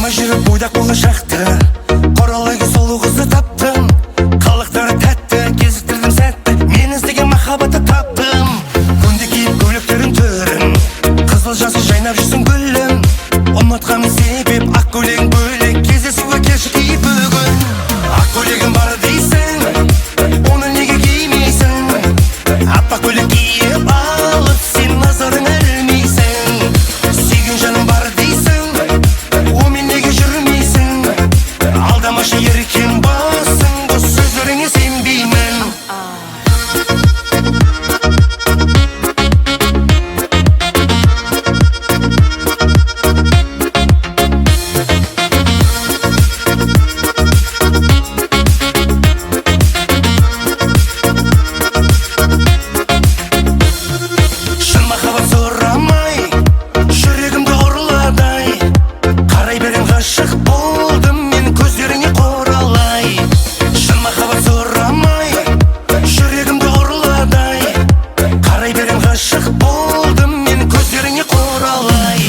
ойыма жүріп бойдақ болашақты, қоралайға сұлу қызды таптым. Қалықтары тәтті, кезіктірдім сәтті, мен іздеген махаббатты таптым. Күнде киіп көйлектерін түрін, қызыл жасыл жайнап жүрсің гүлім. Ұмытқаным себеп ақ көйлегің бөлек, кездесуге келші киіп бүгін. Ақ көйлегің бар дейсің, оны неге кимейсің? Аппақ көйлек киіп алып, сен назарыңа ілмейсің. Сүйген жаным бар дейсің, онымен неге жүрмейсің? Алдамашы еркем басың, бұл сөздеріңе сенбеймін. Шын махаббат сұрамай, жүрегімді ұрладай. Қарай берген ғашық болдым мен көздеріңе қоралай. Шын махаббат сұрамай, жүрегімді ұрладай. Қарай берген ғашық болдым мен көздеріңе қоралай.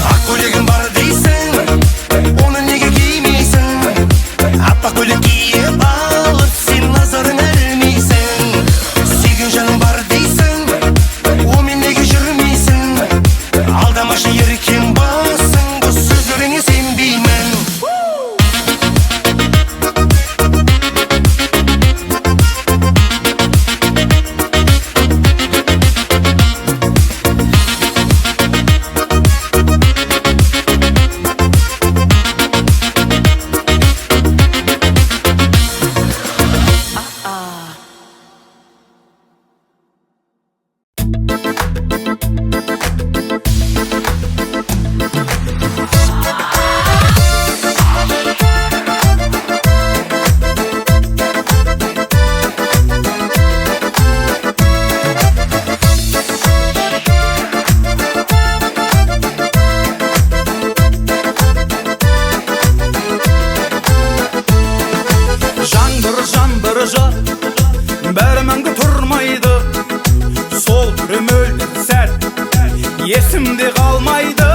Ақ көйлегің бар дейсің, оны неге кимейсің? Аппақ көйлек киіп алып, сен назарыңа ілмейсің. Сүйген жаным бар дейсің, онымен неге жүрмейсің? Алдамашы еркем басың, бұл сөздеріңе сенбеймін. Жаңбыр жар, бәрі мәңгі тұрмайды. Сол түрім өлді сәт, есімде қалмайды.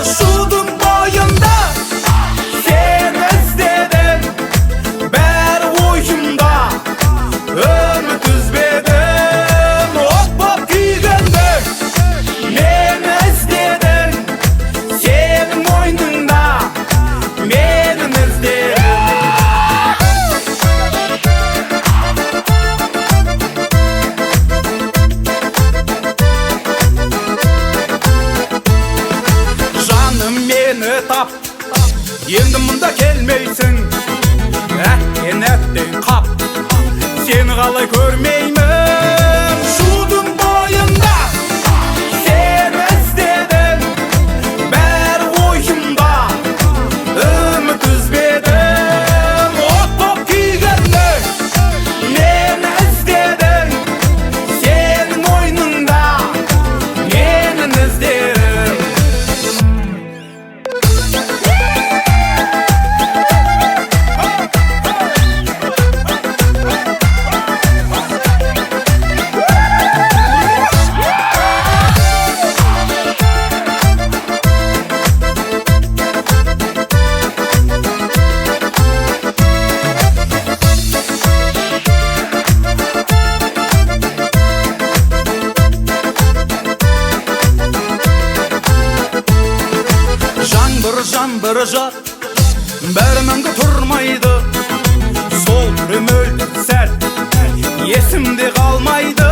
Шудың бойында сен іздедім, бәрі ойымда үміт үзбедім. От боп күйгенді мен іздедім, сенің мойныңда менің іздедім. Мені тап, енді мұнда келмейсің. Әттен қап, сені қалай көрмеймін. Шудың бойында сен іздедім, бәрі ойымда үміт үзбедім. От боп күйгенді мен іздедім, сенің мойныңда менің іздедім. Жаңбыр жар, бәрі мәңгі тұрмайды. Сол түрім өлді сәт, есімде қалмайды.